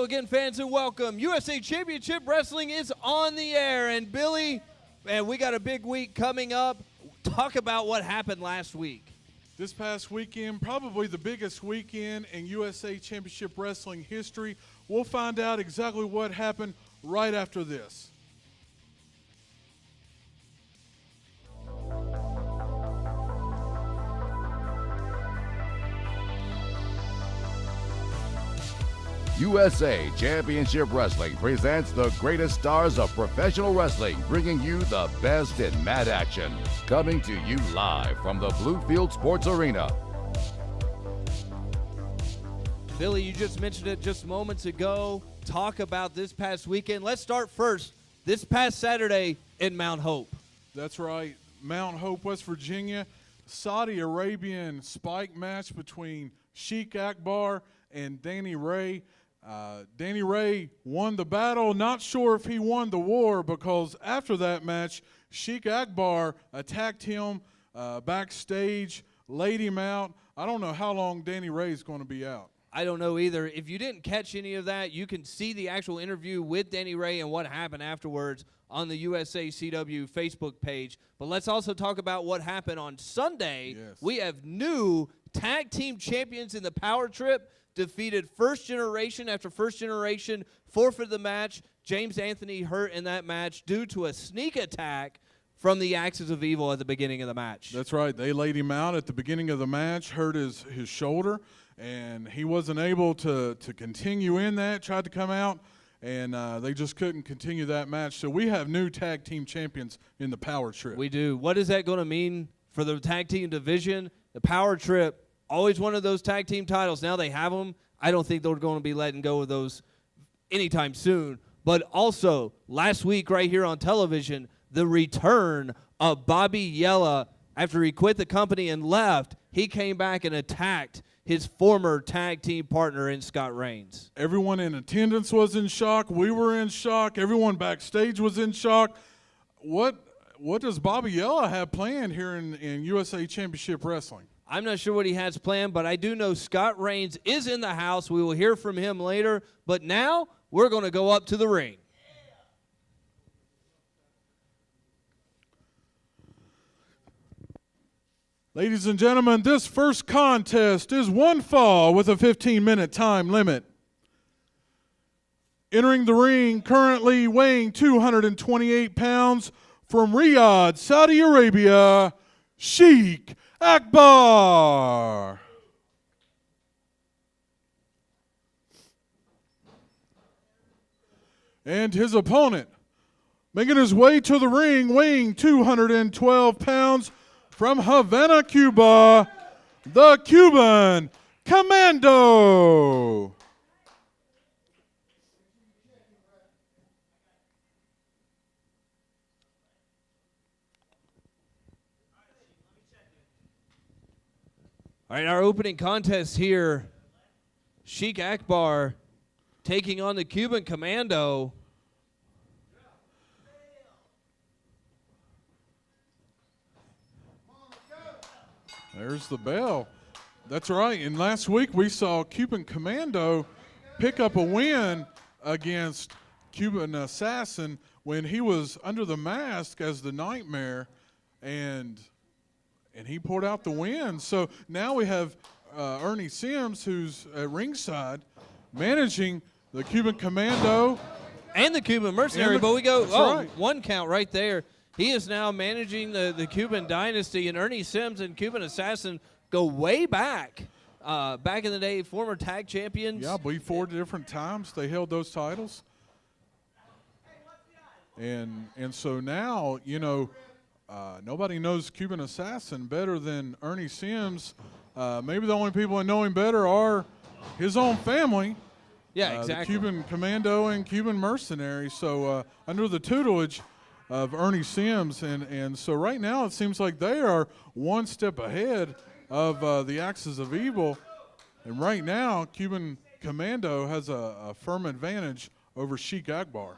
Hello again, fans, and welcome. USA Championship Wrestling is on the air. And Billy, man, we got a big week coming up. Talk about what happened last week. This past weekend, probably the biggest weekend in USA Championship Wrestling history. We'll find out exactly what happened right after this. USA Championship Wrestling presents the greatest stars of professional wrestling, bringing you the best in mat action. Coming to you live from the Bluefield Sports Arena. Billy, you just mentioned it just moments ago. Talk about this past weekend. Let's start first. This past Saturday in Mount Hope. That's right. Mount Hope, West Virginia. Saudi Arabian spike match between Sheik Akbar and Danny Ray. Danny Ray won the battle. Not sure if he won the war, because after that match, Sheik Akbar attacked him backstage, laid him out. I don't know how long Danny Ray is going to be out. I don't know either. If you didn't catch any of that, you can see the actual interview with Danny Ray and what happened afterwards on the USACW Facebook page. But let's also talk about what happened on Sunday. Yes. We have new tag team champions in the Power Trip. Defeated First Generation after First Generation forfeited the match. James Anthony hurt in that match due to a sneak attack from the Axis of Evil at the beginning of the match. That's right. They laid him out at the beginning of the match, hurt his shoulder, and he wasn't able to continue in that, tried to come out, and they just couldn't continue that match. So we have new tag team champions in the Power Trip. We do. What is that going to mean for the tag team division? The Power Trip, always one of those tag team titles. Now they have them. I don't think they're going to be letting go of those anytime soon. But also, last week right here on television, the return of Bobby Yela. After he quit the company and left, he came back and attacked his former tag team partner in Scott Reigns. Everyone in attendance was in shock. We were in shock. Everyone backstage was in shock. What does Bobby Yela have planned here in USA Championship Wrestling? I'm not sure what he has planned, but I do know Scott Reigns is in the house. We will hear from him later. But now we're going to go up to the ring. Ladies and gentlemen, this first contest is one fall with a 15-minute time limit. Entering the ring, currently weighing 228 pounds, from Riyadh, Saudi Arabia, Sheik Akbar. And his opponent, making his way to the ring, weighing 212 pounds, from Havana, Cuba, the Cuban Commando. All right, our opening contest here, Sheik Akbar taking on the Cuban Commando. There's the bell. That's right. And last week we saw Cuban Commando pick up a win against Cuban Assassin when he was under the mask as the Nightmare, and he pulled out the win. So now we have Ernie Sims, who's at ringside, managing the Cuban Commando. And the Cuban Mercenary, but we go, right. One count right there. He is now managing the Cuban dynasty, and Ernie Sims and Cuban Assassin go way back. Back in the day, former tag champions. Yeah, I believe 4 different times they held those titles. And so now, you know, nobody knows Cuban Assassin better than Ernie Sims. Maybe the only people that know him better are his own family. Yeah, exactly. The Cuban Commando and Cuban Mercenary. So under the tutelage of Ernie Sims, and so right now it seems like they are one step ahead of the Axis of Evil, and right now Cuban Commando has a firm advantage over Sheik Akbar.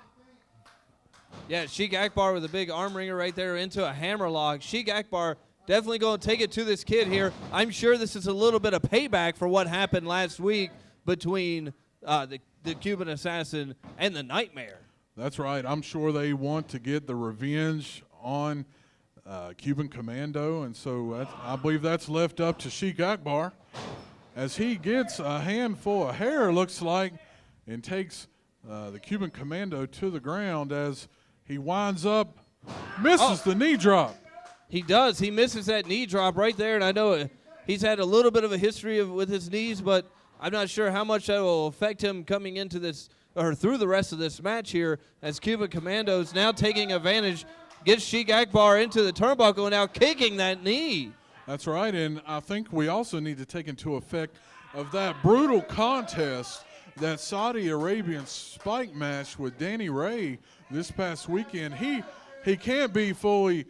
Yeah, Sheik Akbar with a big arm wringer right there into a hammerlock. Sheik Akbar definitely going to take it to this kid here. I'm sure this is a little bit of payback for what happened last week between the the Cuban Assassin and the Nightmare. That's right. I'm sure they want to get the revenge on Cuban Commando, and so I believe that's left up to Sheik Akbar as he gets a handful of hair, looks like, and takes the Cuban Commando to the ground as he winds up, misses the knee drop. He does. He misses that knee drop right there, and I know he's had a little bit of a history with his knees, but I'm not sure how much that will affect him coming into this or through the rest of this match here as Cuban Commando's now taking advantage, gets Sheik Akbar into the turnbuckle and now kicking that knee. That's right, and I think we also need to take into effect of that brutal contest, that Saudi Arabian spike match with Danny Ray this past weekend. He can't be fully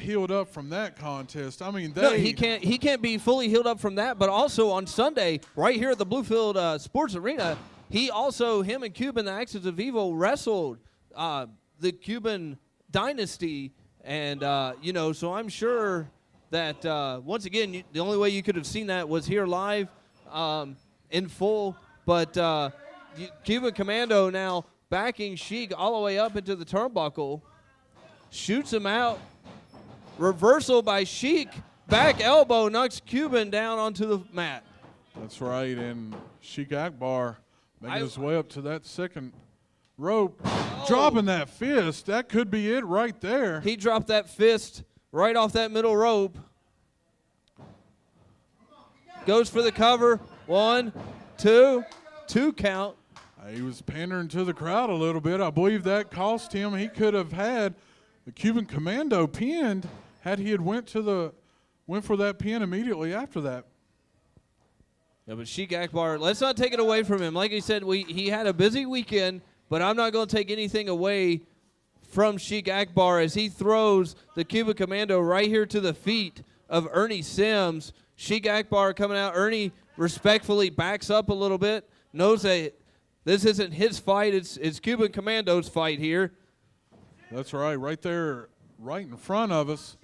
healed up from that contest. I mean, no, he can't be fully healed up from that. But also on Sunday, right here at the Bluefield Sports Arena, him and Cuban, the Axis of Evil, wrestled the Cuban dynasty, and so I'm sure that once again, the only way you could have seen that was here live in full. But Cuban Commando now backing Sheik all the way up into the turnbuckle, shoots him out. Reversal by Sheik, back elbow knocks Cuban down onto the mat. That's right, and Sheik Akbar making his way up to that second rope, dropping that fist. That could be it right there. He dropped that fist right off that middle rope. Goes for the cover. 1, 2 count. He was pandering to the crowd a little bit. I believe that cost him. He could have had the Cuban Commando pinned had he had went for that pin immediately after that. Yeah, but Sheik Akbar, let's not take it away from him. Like I said, he had a busy weekend, but I'm not going to take anything away from Sheik Akbar as he throws the Cuban Commando right here to the feet of Ernie Sims. Sheik Akbar coming out. Ernie respectfully backs up a little bit, knows that this isn't his fight. It's Cuban Commando's fight here. That's right there, right in front of us.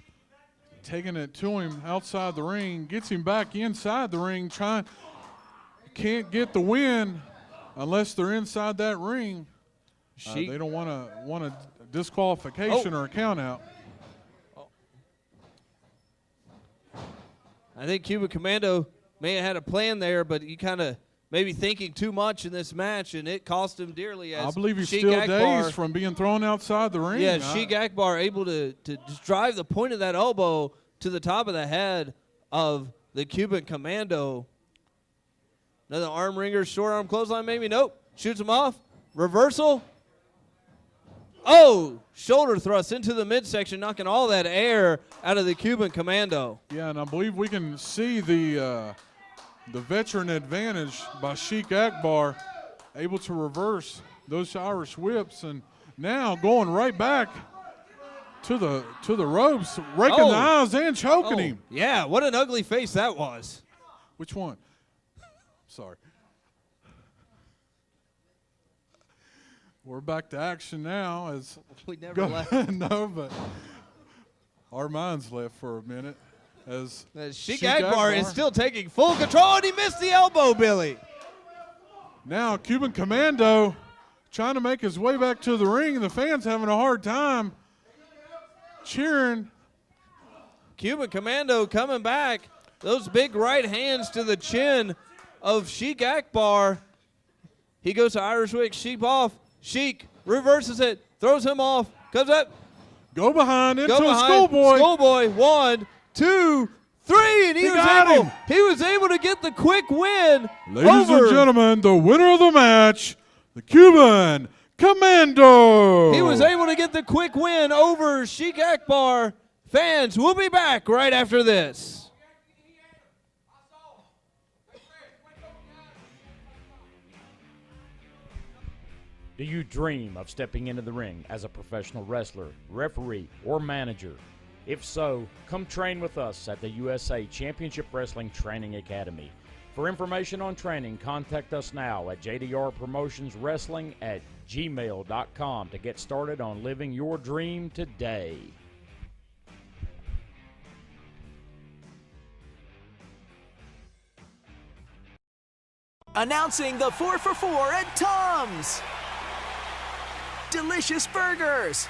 Taking it to him outside the ring, gets him back inside the ring, can't get the win unless they're inside that ring. They don't want a disqualification or a count out. I think Cuban Commando may have had a plan there, but he kind of maybe thinking too much in this match, and it cost him dearly. As I believe he's Sheik still Akbar, dazed from being thrown outside the ring. Yeah, Sheik Akbar able to just drive the point of that elbow to the top of the head of the Cuban Commando. Another arm wringer, short arm clothesline maybe. Nope. Shoots him off. Reversal. Oh, shoulder thrust into the midsection, knocking all that air out of the Cuban Commando. Yeah, and I believe we can see the veteran advantage by Sheik Akbar, able to reverse those Irish whips, and now going right back to the ropes, raking the eyes and choking him. Yeah, what an ugly face that was. Which one? Sorry. We're back to action now. As we never left. No, but our minds left for a minute. As Sheik Akbar is still taking full control, and he missed the elbow, Billy. Now Cuban Commando trying to make his way back to the ring, and the fans having a hard time cheering. Cuban Commando coming back. Those big right hands to the chin of Sheik Akbar. He goes to Irish whip, Sheik off. Sheik reverses it, throws him off, comes up. Go behind into a schoolboy. Schoolboy, 1, 2, 3, and he was able to get the quick win. Ladies and gentlemen, the winner of the match, the Cuban Commando. He was able to get the quick win over Sheik Akbar. Fans, we'll be back right after this. Do you dream of stepping into the ring as a professional wrestler, referee, or manager? If so, come train with us at the USA Championship Wrestling Training Academy. For information on training, contact us now at jdrpromotionswrestling@gmail.com to get started on living your dream today. Announcing the 4 for $4 at Tom's. Delicious burgers.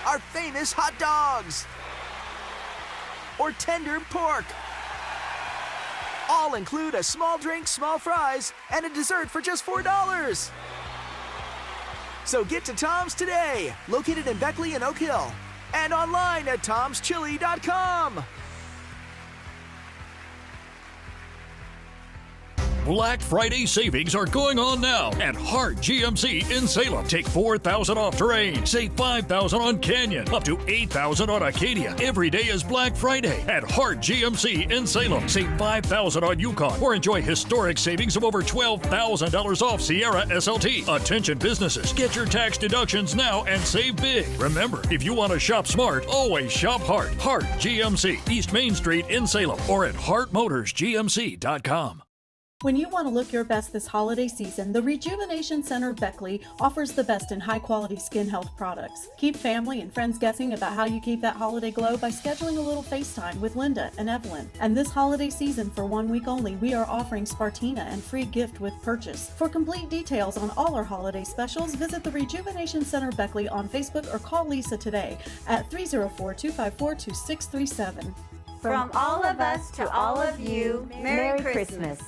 Our famous hot dogs. Or tender pork. All include a small drink, small fries, and a dessert for just $4. So get to Tom's today, located in Beckley and Oak Hill, and online at tomschili.com. Black Friday savings are going on now at Hart GMC in Salem. Take $4,000 off Terrain. Save $5,000 on Canyon. Up to $8,000 on Acadia. Every day is Black Friday at Hart GMC in Salem. Save $5,000 on Yukon or enjoy historic savings of over $12,000 off Sierra SLT. Attention businesses, get your tax deductions now and save big. Remember, if you want to shop smart, always shop Hart. Hart GMC, East Main Street in Salem or at HartMotorsGMC.com. When you want to look your best this holiday season, the Rejuvenation Center of Beckley offers the best in high-quality skin health products. Keep family and friends guessing about how you keep that holiday glow by scheduling a little FaceTime with Linda and Evelyn. And this holiday season, for 1 week only, we are offering Spartina and free gift with purchase. For complete details on all our holiday specials, visit the Rejuvenation Center of Beckley on Facebook or call Lisa today at 304-254-2637. From all of us to all of you, Merry Christmas.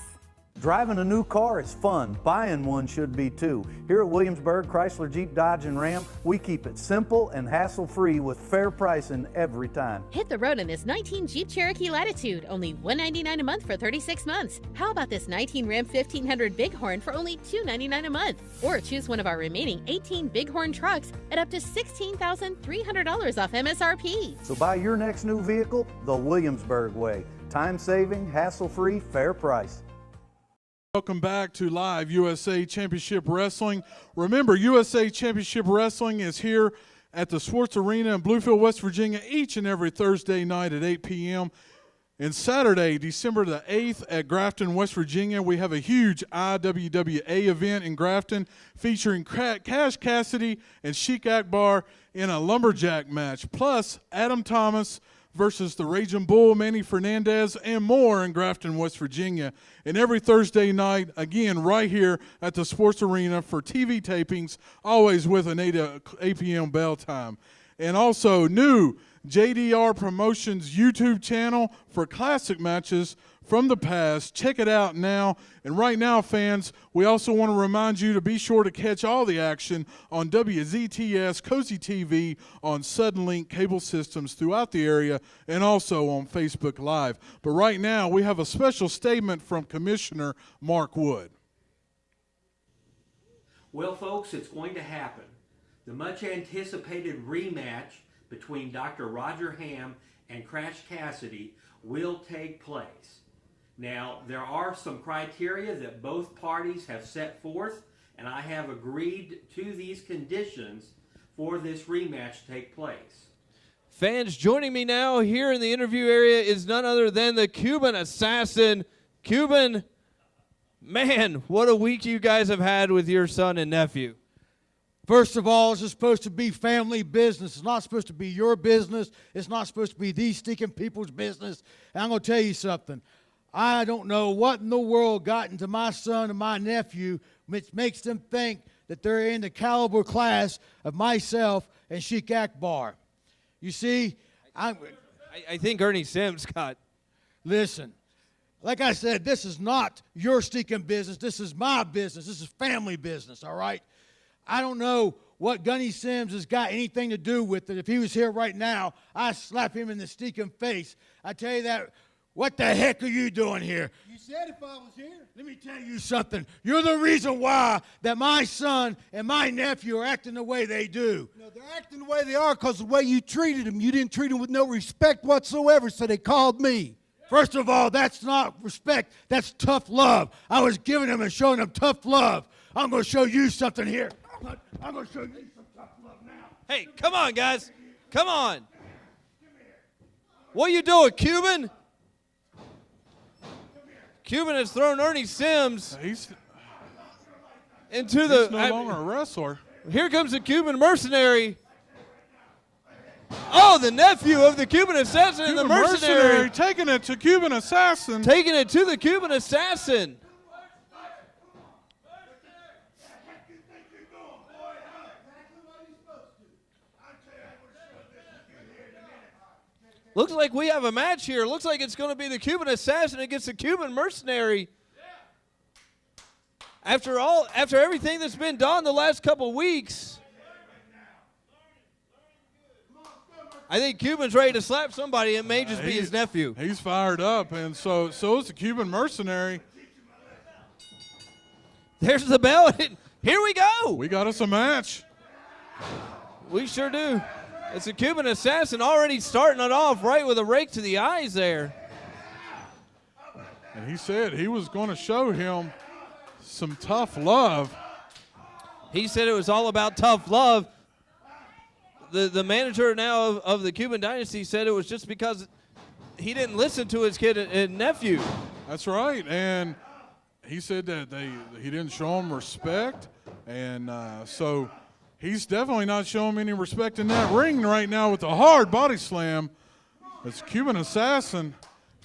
Driving a new car is fun. Buying one should be too. Here at Williamsburg, Chrysler, Jeep, Dodge, and Ram, we keep it simple and hassle-free with fair pricing every time. Hit the road in this 19 Jeep Cherokee Latitude, only $199 a month for 36 months. How about this 19 Ram 1500 Bighorn for only $299 a month? Or choose one of our remaining 18 Bighorn trucks at up to $16,300 off MSRP. So buy your next new vehicle the Williamsburg way. Time-saving, hassle-free, fair price. Welcome back to Live USA Championship Wrestling. Remember, USA Championship Wrestling is here at the Sports Arena in Bluefield, West Virginia, each and every Thursday night at 8 p.m. And Saturday, December the 8th at Grafton, West Virginia, we have a huge IWWA event in Grafton featuring Cassidy and Sheik Akbar in a lumberjack match, plus Adam Thomas versus the Raging Bull, Manny Fernandez, and more in Grafton, West Virginia. And every Thursday night, again, right here at the Sports Arena for TV tapings, always with an 8 p.m. bell time. And also, new JDR Promotions YouTube channel for classic matches from the past. Check it out now. And right now, fans, we also want to remind you to be sure to catch all the action on WZTS, Cozy TV, on Suddenlink cable systems throughout the area, and also on Facebook Live. But right now, we have a special statement from Commissioner Mark Wood. Well, folks, it's going to happen. The much-anticipated rematch between Dr. Roger Hamm and Crash Cassidy will take place. Now, there are some criteria that both parties have set forth, and I have agreed to these conditions for this rematch to take place. Fans, joining me now here in the interview area is none other than the Cuban assassin. Cuban, man, what a week you guys have had with your son and nephew. First of all, this is supposed to be family business. It's not supposed to be your business. It's not supposed to be these stinking people's business. And I'm going to tell you something. I don't know what in the world got into my son and my nephew, which makes them think that they're in the caliber class of myself and Sheik Akbar. You see, I think Ernie Sims got. Listen, like I said, this is not your stinking business. This is my business. This is family business, all right? I don't know what Gunny Sims has got anything to do with it. If he was here right now, I'd slap him in the stinking face. I tell you that. What the heck are you doing here? You said if I was here. Let me tell you something. You're the reason why that my son and my nephew are acting the way they do. No, they're acting the way they are because the way you treated them. You didn't treat them with no respect whatsoever, so they called me. First of all, that's not respect. That's tough love. I was giving them and showing them tough love. I'm going to show you something here. I'm going to show you some tough love now. Hey, come on, guys. Come on. What are you doing, Cuban? Cuban has thrown Ernie Sims into the. He's no longer a wrestler. Here comes the Cuban mercenary. Oh, the nephew of the Cuban assassin and the mercenary. Taking it to Cuban assassin. Taking it to the Cuban assassin. Looks like we have a match here. Looks like it's going to be the Cuban Assassin against the Cuban Mercenary. After everything that's been done the last couple weeks, I think Cuban's ready to slap somebody. It may just be his nephew. He's fired up, and so is the Cuban Mercenary. There's the bell. Here we go. We got us a match. We sure do. It's a Cuban Assassin already starting it off right with a rake to the eyes there. And he said he was going to show him some tough love. He said it was all about tough love. The manager now of the Cuban Dynasty said it was just because he didn't listen to his kid and nephew. That's right. And he said that he didn't show him respect. And so he's definitely not showing any respect in that ring right now with the hard body slam. It's Cuban Assassin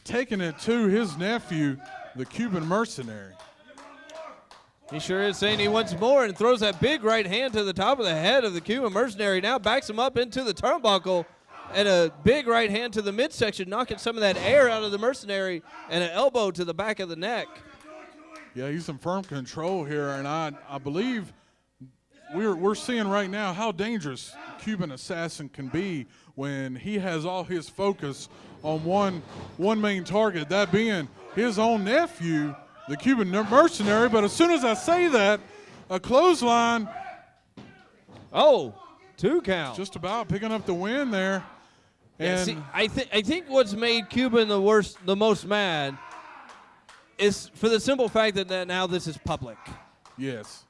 taking it to his nephew, the Cuban Mercenary. He sure is saying he wants more and throws that big right hand to the top of the head of the Cuban Mercenary. Now backs him up into the turnbuckle and a big right hand to the midsection, knocking some of that air out of the Mercenary and an elbow to the back of the neck. Yeah, he's in firm control here, and I believe we're seeing right now how dangerous Cuban Assassin can be when he has all his focus on one main target, that being his own nephew, the Cuban Mercenary. But as soon as I say that, a clothesline. Oh, 2 count. Just about picking up the win there. Yeah, And I think what's made Cuban the most mad is for the simple fact that now this is public. yes,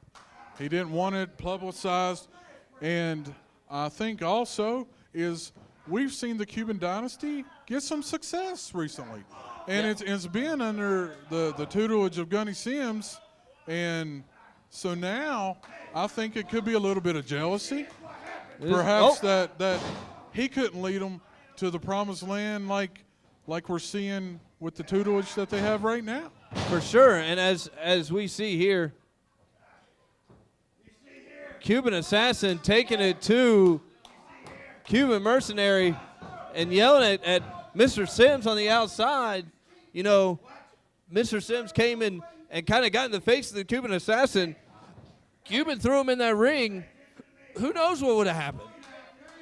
he didn't want it publicized. And I think also is we've seen the Cuban Dynasty get some success recently. And it's been under the tutelage of Gunny Sims. And so now I think it could be a little bit of jealousy. Perhaps that he couldn't lead them to the promised land like we're seeing with the tutelage that they have right now. For sure. And as we see here, Cuban Assassin taking it to Cuban Mercenary and yelling at Mr. Sims on the outside. You know, Mr. Sims came in and kind of got in the face of the Cuban Assassin. Cuban threw him in that ring. Who knows what would have happened?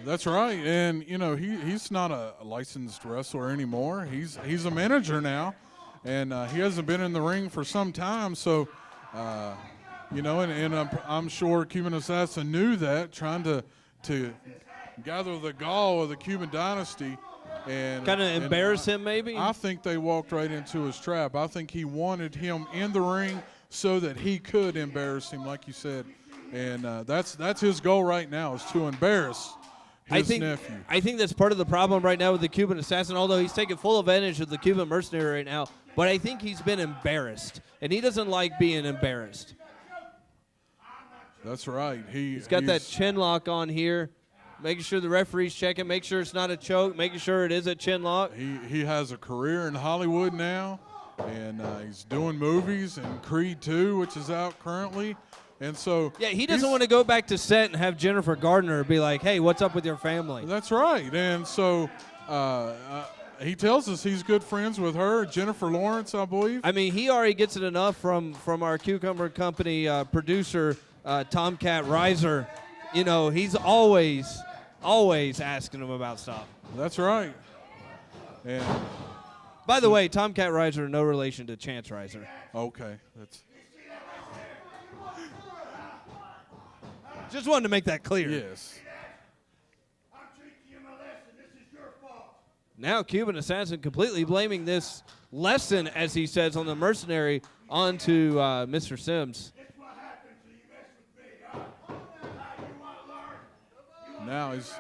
That's right. And, you know, he's not a licensed wrestler anymore. He's a manager now, and he hasn't been in the ring for some time. So, you know, and I'm sure Cuban Assassin knew that, trying to gather the gall of the Cuban Dynasty. And kind of embarrass him, maybe? I think they walked right into his trap. I think he wanted him in the ring so that he could embarrass him, like you said. And that's his goal right now, is to embarrass his nephew. I think that's part of the problem right now with the Cuban Assassin, although he's taking full advantage of the Cuban Mercenary right now. But I think he's been embarrassed, and he doesn't like being embarrassed. That's right. He's got that chin lock on here, making sure the referee's checking, make sure it's not a choke, making sure it is a chin lock. He has a career in Hollywood now, and he's doing movies, and Creed 2, which is out currently. And so yeah, he doesn't want to go back to set and have Jennifer Gardner be like, hey, what's up with your family? That's right. And so he tells us he's good friends with her, Jennifer Lawrence, I believe. I mean, he already gets it enough from our Cucumber Company producer, Tomcat Reiser. You know, he's always asking him about stuff. That's right. And by the way, Tomcat Reiser, no relation to Chance Reiser. Okay. That's just wanted to make that clear. Yes. Now Cuban Assassin completely blaming this lesson, as he says, on the Mercenary onto Mr. Sims. Now he's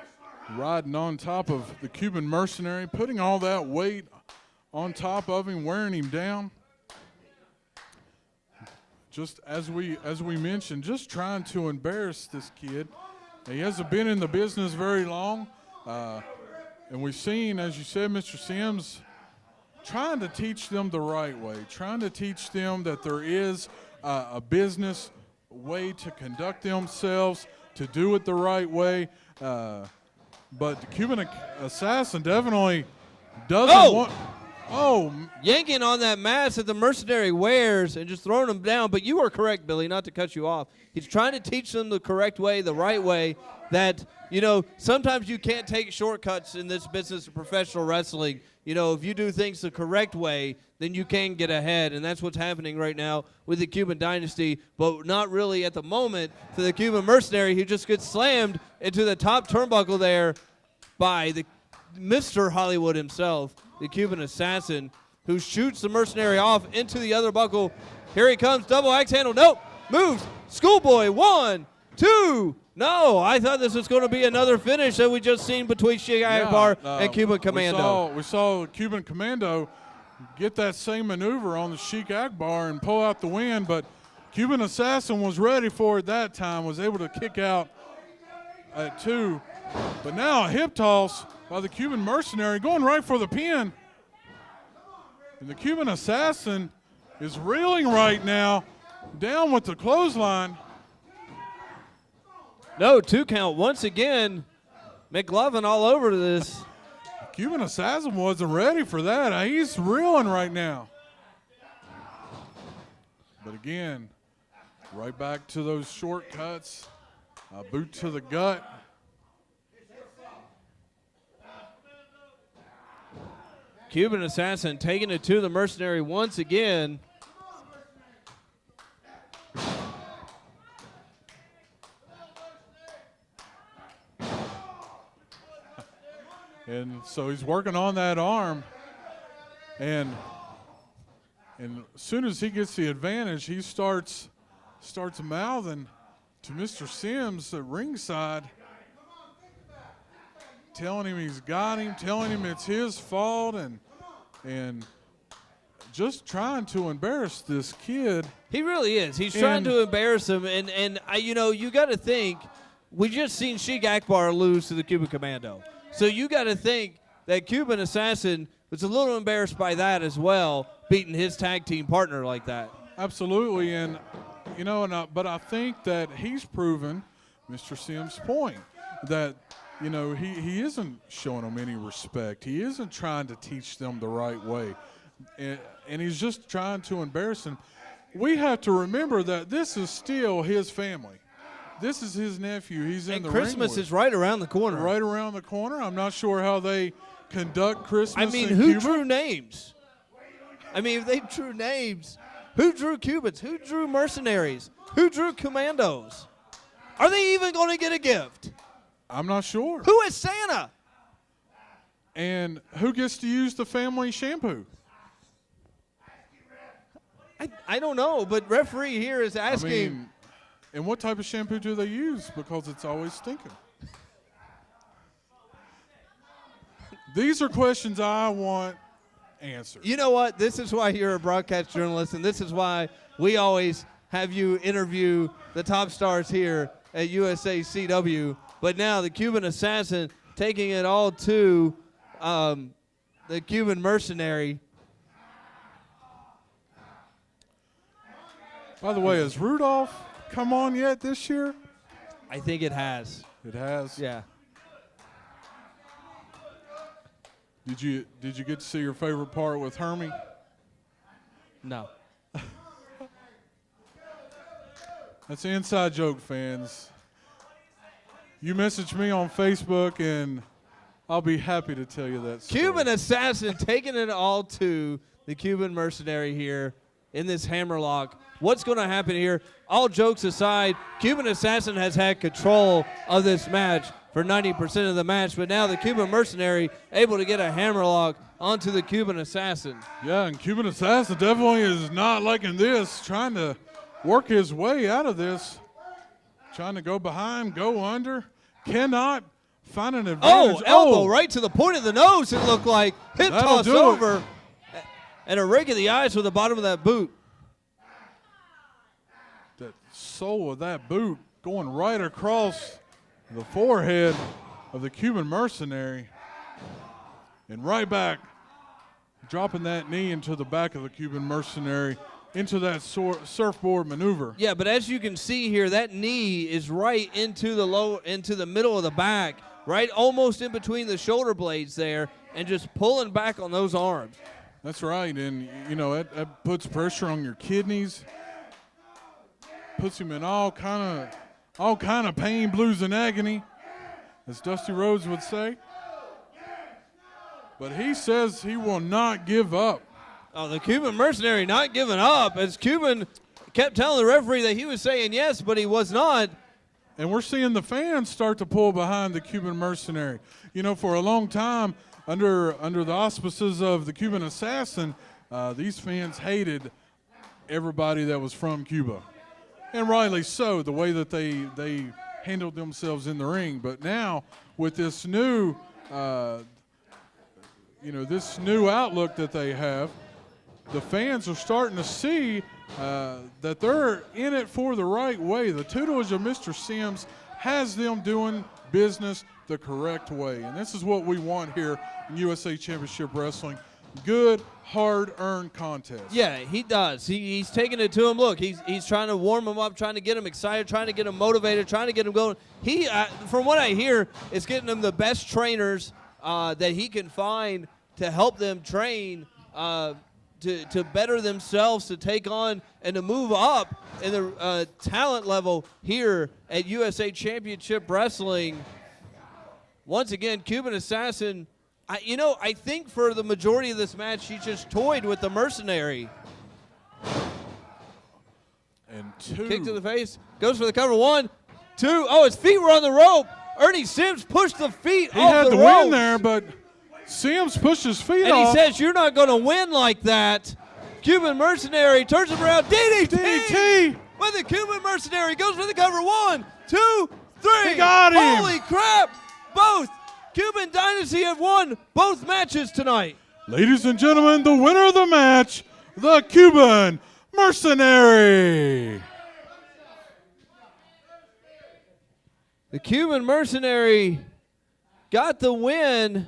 riding on top of the Cuban Mercenary, putting all that weight on top of him, wearing him down. Just as we mentioned, just trying to embarrass this kid. He hasn't been in the business very long, and we've seen, as you said, Mr. Sims, trying to teach them the right way, trying to teach them that there is a business way to conduct themselves, to do it the right way. But the Cuban Assassin definitely Doesn't want. Oh, yanking on that mask that the Mercenary wears and just throwing them down. But you are correct, Billy, not to cut you off. He's trying to teach them the correct way, the right way, that, sometimes you can't take shortcuts in this business of professional wrestling. If you do things the correct way, then you can get ahead, and that's what's happening right now with the Cuban Dynasty, but not really at the moment to the Cuban Mercenary, who just gets slammed into the top turnbuckle there by the Mr. Hollywood himself, the Cuban Assassin, who shoots the Mercenary off into the other buckle. Here he comes, double axe handle. Nope, moves. Schoolboy, 1, 2. No, I thought this was going to be another finish that we just seen between Sheik Akbar and Cuban Commando. We saw Cuban Commando get that same maneuver on the Sheik Akbar and pull out the win, but Cuban Assassin was ready for it that time, was able to kick out at 2. But now a hip toss by the Cuban Mercenary going right for the pin. And the Cuban Assassin is reeling right now, down with the clothesline. No, 2 count once again. McLovin all over this. Cuban Assassin wasn't ready for that. He's reeling right now. But again, right back to those shortcuts. A boot to the gut. Cuban Assassin taking it to the Mercenary once again. And so he's working on that arm. And as soon as he gets the advantage, he starts mouthing to Mr. Sims at ringside, telling him he's got him, telling him it's his fault, and just trying to embarrass this kid. He really is. He's trying to embarrass him, and you got to think, we just seen Sheik Akbar lose to the Cuban Commando. So you got to think that Cuban Assassin was a little embarrassed by that as well, beating his tag team partner like that. Absolutely, and but I think that he's proven Mr. Sims' point that he isn't showing them any respect. He isn't trying to teach them the right way, and he's just trying to embarrass them. We have to remember that this is still his family. This is his nephew. He's in the ring. Christmas is right around the corner. Right around the corner. I'm not sure how they conduct Christmas. I mean, in who Cuba. drew names? I mean, if they drew names, who drew Cubans? Who drew Mercenaries? Who drew Commandos? Are they even going to get a gift? I'm not sure. Who is Santa? And who gets to use the family shampoo? I don't know, but referee here is asking. And what type of shampoo do they use? Because it's always stinking. These are questions I want answered. You know what? This is why you're a broadcast journalist, and this is why we always have you interview the top stars here at USACW. But now the Cuban Assassin taking it all to the Cuban Mercenary. By the way, has Rudolph come on yet this year? I think it has. It has? Yeah. Did you get to see your favorite part with Hermie? No. That's an inside joke, fans. You message me on Facebook, and I'll be happy to tell you that story. Cuban Assassin taking it all to the Cuban Mercenary here in this hammerlock. What's going to happen here? All jokes aside, Cuban Assassin has had control of this match for 90% of the match, but now the Cuban Mercenary able to get a hammerlock onto the Cuban Assassin. Yeah, and Cuban Assassin definitely is not liking this, trying to work his way out of this, trying to go behind, go under, cannot find an advantage. Elbow right to the point of the nose, it looked like. Hip toss over, and a rake of the eyes with the bottom of that boot. That sole of that boot going right across the forehead of the Cuban Mercenary, and right back, dropping that knee into the back of the Cuban Mercenary into that surfboard maneuver. Yeah, but as you can see here, that knee is right into the middle of the back, right almost in between the shoulder blades there, and just pulling back on those arms. That's right, and, you know, that puts pressure on your kidneys, puts him in all kind of pain, blues, and agony, as Dusty Rhodes would say. But he says he will not give up. Oh, the Cuban Mercenary not giving up, as Cuban kept telling the referee that he was saying yes, but he was not. And we're seeing the fans start to pull behind the Cuban Mercenary. You know, for a long time, under the auspices of the Cuban Assassin, these fans hated everybody that was from Cuba. And rightly so, the way that they handled themselves in the ring. But now, with this new, this new outlook that they have, the fans are starting to see that they're in it for the right way. The tutelage of Mr. Sims has them doing business the correct way. And this is what we want here in USA Championship Wrestling. Good, hard-earned contest. Yeah, he does. He's taking it to him. Look, he's trying to warm him up, trying to get him excited, trying to get him motivated, trying to get him going. He, from what I hear, is getting him the best trainers that he can find to help them train to better themselves, to take on and to move up in the talent level here at USA Championship Wrestling. Once again, Cuban Assassin, I think for the majority of this match, he just toyed with the Mercenary. And two. Kick to the face, goes for the cover. 1, 2. Oh, his feet were on the rope. Ernie Sims pushed the feet off the ropes. He had the win there, but Sims pushed his feet and off. And he says, you're not going to win like that. Cuban Mercenary turns him around. DDT! With the Cuban Mercenary goes for the cover. 1, 2, 3. He got him. Holy crap! Both Cuban Dynasty have won both matches tonight. Ladies and gentlemen, the winner of the match, the Cuban Mercenary. The Cuban Mercenary got the win.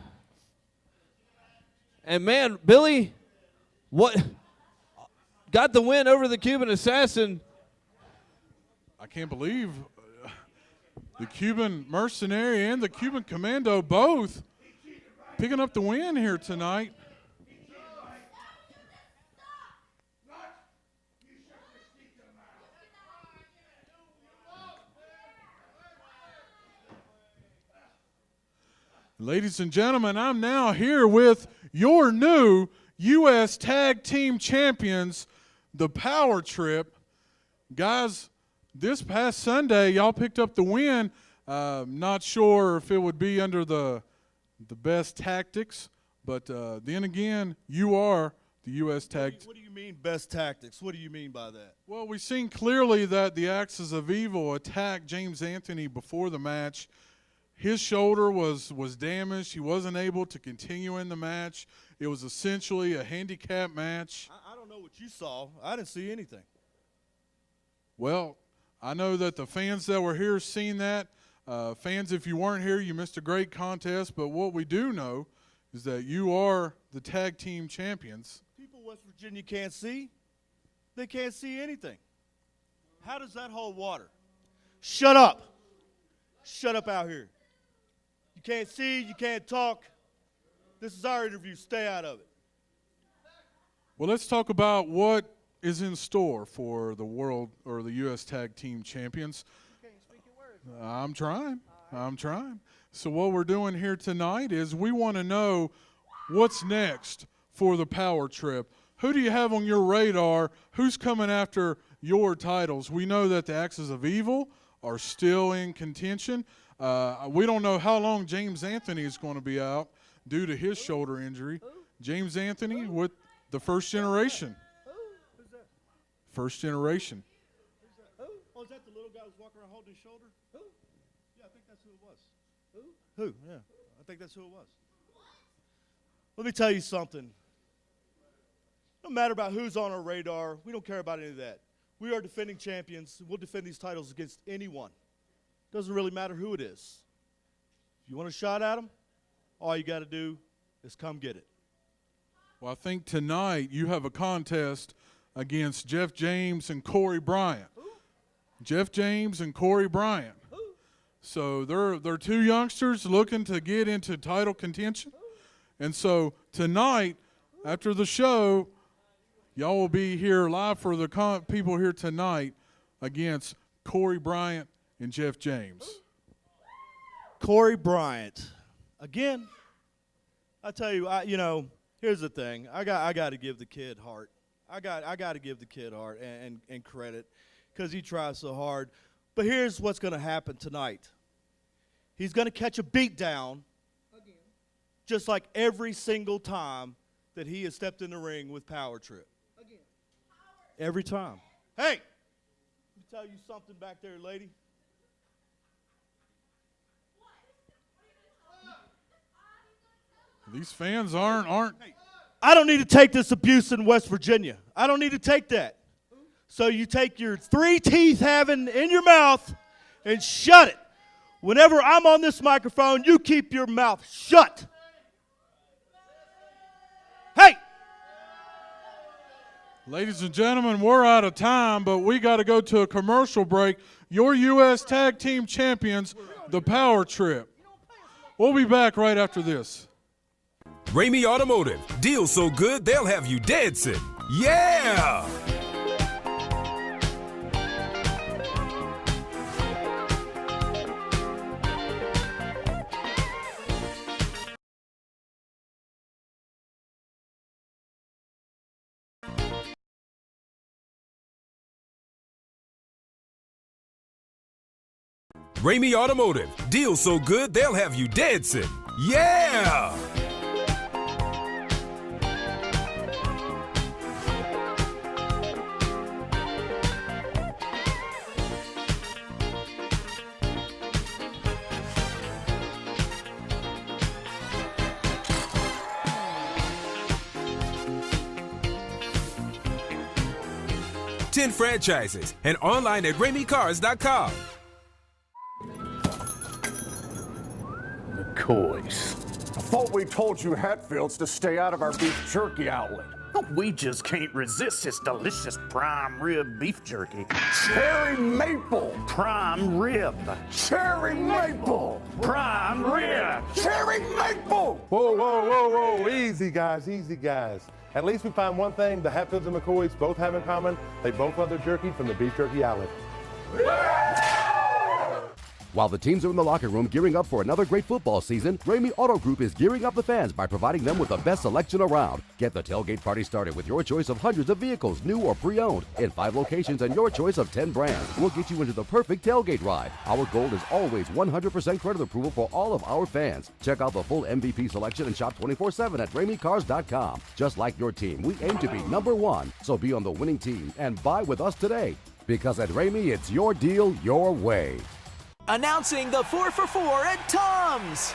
And man, Billy, what got the win over the Cuban Assassin? I can't believe the Cuban Mercenary and the Cuban Commando both picking up the win here tonight. Ladies and gentlemen, I'm now here with your new U.S. Tag Team Champions, the Power Trip. Guys, this past Sunday, y'all picked up the win. Not sure if it would be under the best tactics, but then again, you are the U.S. Tag. What do you mean best tactics? What do you mean by that? Well, we've seen clearly that the Axis of Evil attacked James Anthony before the match. His shoulder was damaged. He wasn't able to continue in the match. It was essentially a handicap match. I don't know what you saw. I didn't see anything. Well, I know that the fans that were here seen that. Fans, if you weren't here, you missed a great contest. But what we do know is that you are the tag team champions. People in West Virginia can't see. They can't see anything. How does that hold water? Shut up. Shut up out here. You can't see, you can't talk. This is our interview. Stay out of it. Well, let's talk about what is in store for the world or the U.S. Tag Team Champions. I'm trying. I'm trying. So what we're doing here tonight is we want to know what's next for the Power Trip. Who do you have on your radar? Who's coming after your titles? We know that the Axis of Evil are still in contention. We don't know how long James Anthony is going to be out due to his shoulder injury. James Anthony with the First Generation. Who's that? First Generation. Oh, is that the little guy who's walking around holding his shoulder? Who? Yeah, I think that's who it was. Who? Yeah, I think that's who it was. Let me tell you something. No matter about who's on our radar, we don't care about any of that. We are defending champions. We'll defend these titles against anyone. Doesn't really matter who it is. If you want a shot at them, all you got to do is come get it. Well, I think tonight you have a contest against Jeff James and Corey Bryant. Who? Jeff James and Corey Bryant. So they're two youngsters looking to get into title contention. And so tonight, after the show, y'all will be here live for the people here tonight against Corey Bryant and Jeff James. Corey Bryant. Again, I tell you, here's the thing. I got to give the kid heart. I got to give the kid heart and credit because he tries so hard. But here's what's going to happen tonight. He's going to catch a beat down again, just like every single time that he has stepped in the ring with Power Trip. Again. Every time. Hey, let me tell you something back there, lady. These fans aren't. I don't need to take this abuse in West Virginia. I don't need to take that. So you take your 3 teeth having in your mouth and shut it. Whenever I'm on this microphone, you keep your mouth shut. Hey! Ladies and gentlemen, we're out of time, but we got to go to a commercial break. Your U.S. Tag Team Champions, the Power Trip. We'll be back right after this. Ramey Automotive. Deals so good, they'll have you dancing. Yeah! Ramey Automotive. Deals so good, they'll have you dancing. Yeah! Ten franchises and online at RameyCars.com. McCoys. I thought we told you Hatfields to stay out of our beef jerky outlet. We just can't resist this delicious prime rib beef jerky. Cherry maple. Prime rib. Cherry maple. Prime rib. Cherry maple. Whoa, whoa, whoa, whoa. Easy, guys, easy, guys. At least we find one thing the Hatfields and McCoys both have in common. They both love their jerky from the beef jerky outlet. While the teams are in the locker room gearing up for another great football season, Ramey Auto Group is gearing up the fans by providing them with the best selection around. Get the tailgate party started with your choice of hundreds of vehicles, new or pre-owned, in 5 locations and your choice of 10 brands. We'll get you into the perfect tailgate ride. Our goal is always 100% credit approval for all of our fans. Check out the full MVP selection and shop 24/7 at RameyCars.com. Just like your team, we aim to be #1, so be on the winning team and buy with us today. Because at Ramey, it's your deal, your way. Announcing the 4 for 4 at Tom's.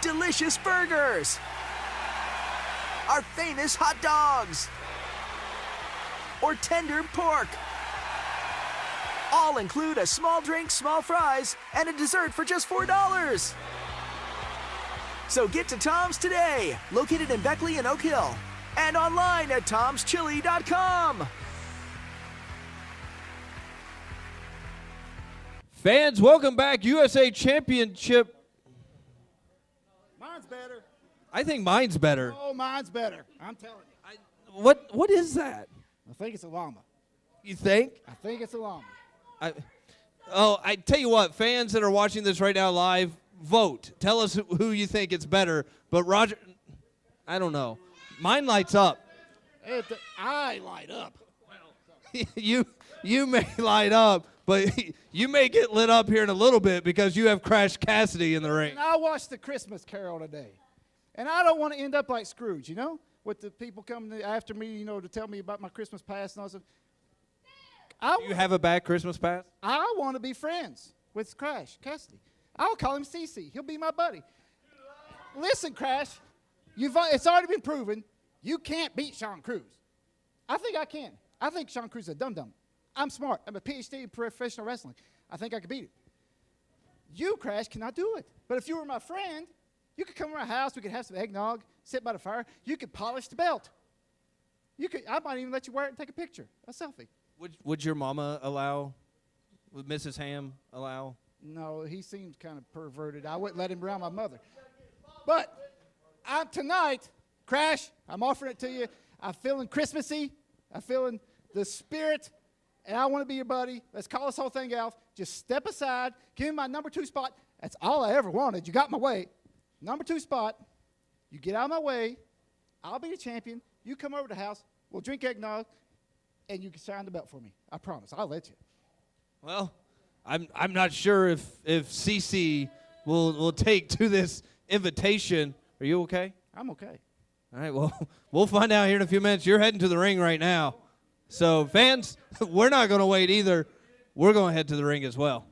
Delicious burgers. Our famous hot dogs. Or tender pork. All include a small drink, small fries, and a dessert for just $4. So get to Tom's today, located in Beckley and Oak Hill, and online at tomschili.com. Fans, welcome back. USA Championship. Mine's better. I think mine's better. Oh, mine's better. I'm telling you. What is that? I think it's a llama. You think? I think it's a llama. I tell you what, fans that are watching this right now live, vote. Tell us who you think it's better. But Roger, I don't know. Mine lights up. I light up. You may light up, but you may get lit up here in a little bit because you have Crash Cassidy in the ring. And I watched the Christmas Carol today. And I don't want to end up like Scrooge, with the people coming after me, to tell me about my Christmas past and all that. Do you have a bad Christmas past? I want to be friends with Crash Cassidy. I'll call him CC. He'll be my buddy. Listen, Crash, it's already been proven you can't beat Sean Cruz. I think I can. I think Sean Cruz is a dum-dum. I'm smart. I'm a PhD in professional wrestling. I think I could beat him. You, Crash, cannot do it. But if you were my friend, you could come to my house. We could have some eggnog, sit by the fire. You could polish the belt. I might even let you wear it and take a picture, a selfie. Would your mama allow? Would Mrs. Hamm allow? No, he seems kind of perverted. I wouldn't let him around my mother. But tonight, Crash, I'm offering it to you. I'm feeling Christmassy. I'm feeling the spirit, and I want to be your buddy. Let's call this whole thing out. Just step aside. Give me my number 2 spot. That's all I ever wanted. You got my way. Number 2 spot. You get out of my way. I'll be the champion. You come over to the house. We'll drink eggnog, and you can sign the belt for me. I promise. I'll let you. Well, I'm not sure if CC will take to this invitation. Are you okay? I'm okay. All right, well, we'll find out here in a few minutes. You're heading to the ring right now. So, fans, we're not going to wait either. We're going to head to the ring as well.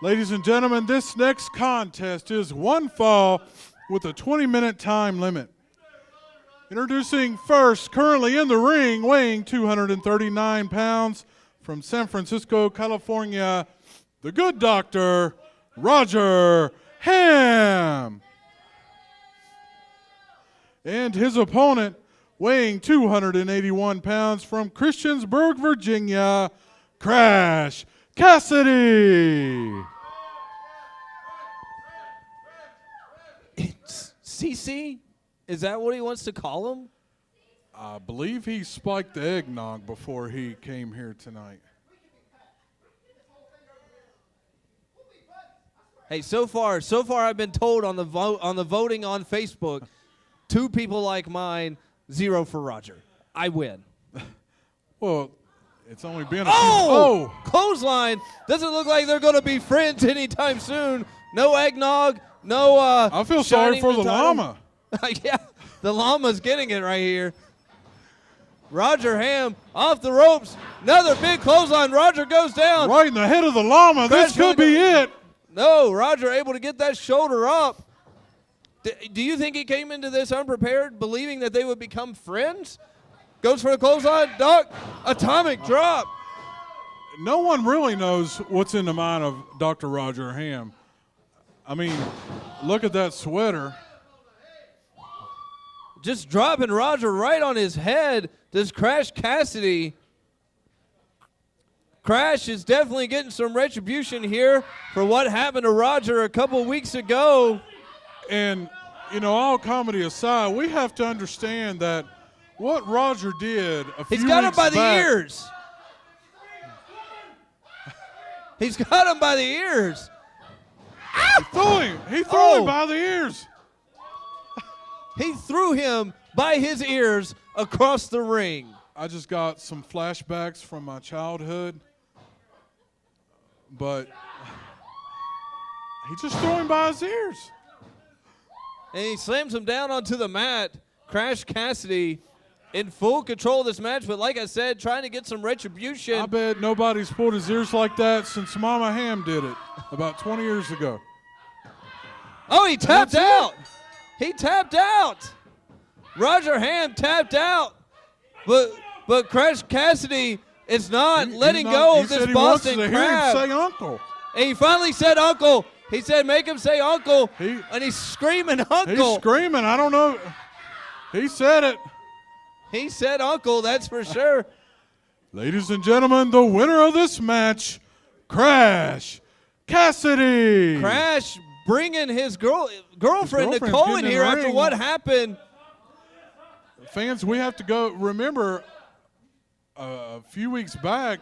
Ladies and gentlemen, this next contest is one fall with a 20-minute time limit. Introducing first, currently in the ring, weighing 239 pounds, from San Francisco, California, the good doctor, Roger Hamm. And his opponent, weighing 281 pounds, from Christiansburg, Virginia, Crash Cassidy. CC? Is that what he wants to call him? I believe he spiked the eggnog before he came here tonight. Hey, so far I've been told on the voting on Facebook, 2 people like mine, 0 for Roger. I win. Well, it's only been a few. Clothesline. Doesn't look like they're going to be friends anytime soon. No eggnog. No. I feel sorry for the llama. Yeah, the llama's getting it right here. Roger Hamm off the ropes. Another big clothesline. Roger goes down. Right in the head of the llama. This could be it. No, Roger able to get that shoulder up. Do you think he came into this unprepared, believing that they would become friends? Goes for the clothesline. Duck. Atomic drop. No one really knows what's in the mind of Dr. Roger Hamm. I mean, look at that sweater. Just dropping Roger right on his head. Does Crash Cassidy. Crash is definitely getting some retribution here for what happened to Roger a couple weeks ago. And, you know, all comedy aside, we have to understand that what Roger did a few He's got him weeks by the back, ears. He's got him by the ears. He threw him by the ears. He threw him by his ears across the ring. I just got some flashbacks from my childhood, but he just threw him by his ears. And he slams him down onto the mat. Crash Cassidy in full control of this match, but like I said, trying to get some retribution. I bet nobody's pulled his ears like that since Mama Hamm did it about 20 years ago. Oh, he tapped out. He tapped out. Roger Hamm tapped out. But Crash Cassidy is not letting go of this Boston Crab. He wants to hear him say uncle. And he finally said uncle. He said make him say uncle. And he's screaming uncle. He's screaming. I don't know. He said it. He said uncle, that's for sure. Ladies and gentlemen, the winner of this match, Crash Cassidy. Crash bringing his girlfriend Nicole in here after what happened. Fans, we have to go. Remember, a few weeks back,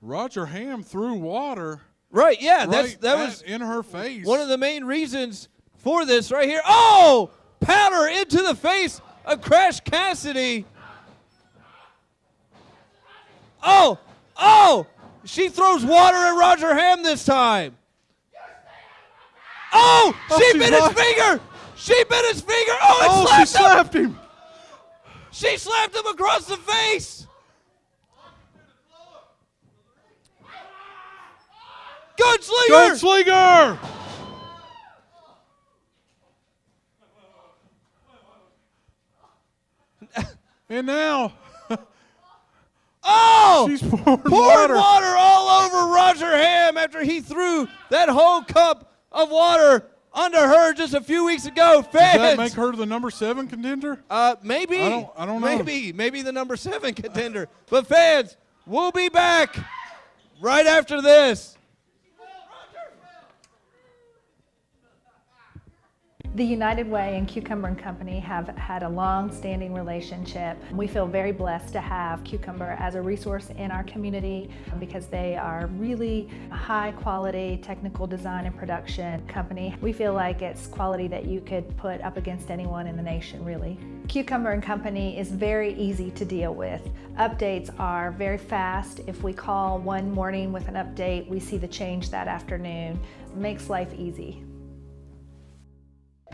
Roger Hamm threw water. Right, yeah, that was in her face. One of the main reasons for this right here. Oh, powder into the face of Crash Cassidy. Oh, she throws water at Roger Hamm this time. Oh, she bit his finger. She bit his finger. Oh, she slapped him. She slapped him across the face. Gunslinger. Gunslinger. And now. Oh! She's pouring water all over Roger Hamm after he threw that whole cup of water under her just a few weeks ago. Fans. Does that make her the number 7 contender? Maybe. I don't know. Maybe the number 7 contender. But fans, we'll be back right after this. The United Way and Cucumber and Company have had a long-standing relationship. We feel very blessed to have Cucumber as a resource in our community because they are really a high-quality technical design and production company. We feel like it's quality that you could put up against anyone in the nation, really. Cucumber and Company is very easy to deal with. Updates are very fast. If we call one morning with an update, we see the change that afternoon. It makes life easy.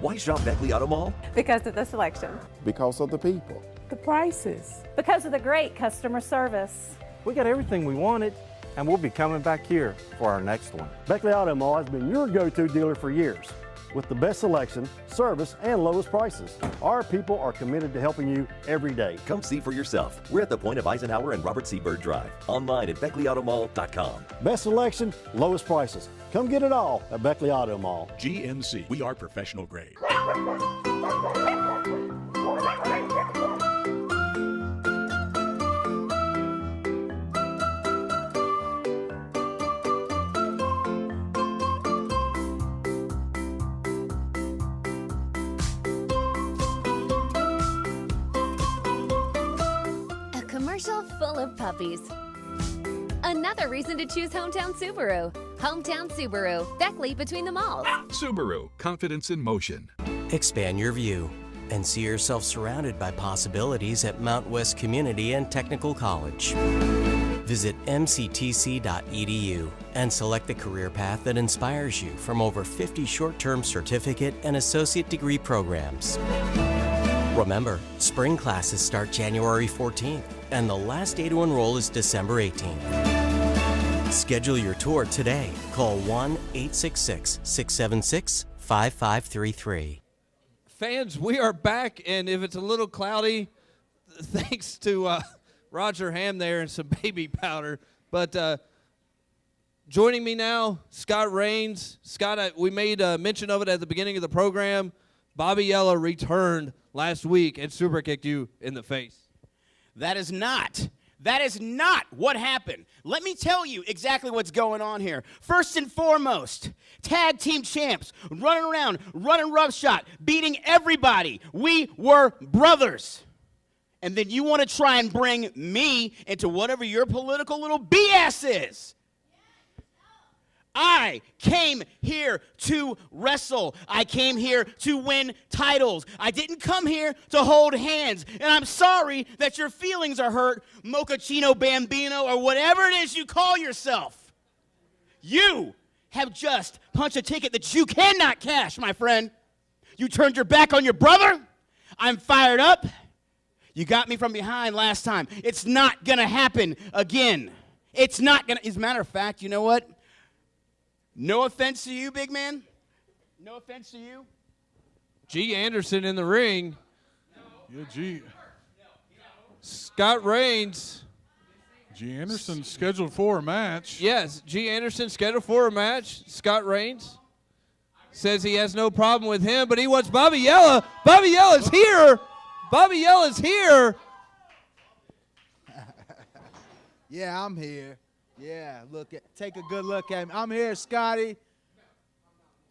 Why shop Beckley Auto Mall? Because of the selection. Because of the people. The prices. Because of the great customer service. We got everything we wanted, and we'll be coming back here for our next one. Beckley Auto Mall has been your go-to dealer for years, with the best selection, service, and lowest prices. Our people are committed to helping you every day. Come see for yourself. We're at the point of Eisenhower and Robert C. Byrd Drive. Online at BeckleyAutomall.com. Best selection, lowest prices. Come get it all at Beckley Auto Mall. GMC, we are professional grade. A commercial full of puppies. Another reason to choose Hometown Subaru. Hometown Subaru, Beckley between the malls. Subaru, confidence in motion. Expand your view and see yourself surrounded by possibilities at Mount West Community and Technical College. Visit mctc.edu and select the career path that inspires you from over 50 short-term certificate and associate degree programs. Remember, spring classes start January 14th, and the last day to enroll is December 18th. Schedule your tour today. Call 1-866-676-5533. Fans, we are back, and if it's a little cloudy, thanks to Roger Hamm there and some baby powder. But joining me now, Scott Rains. Scott, we made mention of it at the beginning of the program. Bobby Yela returned last week and super kicked you in the face. That is not what happened. Let me tell you exactly what's going on here. First and foremost, tag team champs, running around, running roughshod, beating everybody. We were brothers. And then you want to try and bring me into whatever your political little BS is. I came here to wrestle. I came here to win titles. I didn't come here to hold hands. And I'm sorry that your feelings are hurt, Mochaccino Bambino, or whatever it is you call yourself. You have just punched a ticket that you cannot cash, my friend. You turned your back on your brother. I'm fired up. You got me from behind last time. It's not going to happen again. It's not going to. As a matter of fact, you know what? No offense to you, big man. No offense to you. G. Anderson in the ring. Yeah, G. Scott Rains. G. Anderson scheduled for a match. Yes, G. Anderson scheduled for a match. Scott Rains says he has no problem with him, but he wants Bobby Yela. Bobby Yela's here. Bobby Yela's here. Yeah, I'm here. Yeah, take a good look at me. I'm here, Scotty.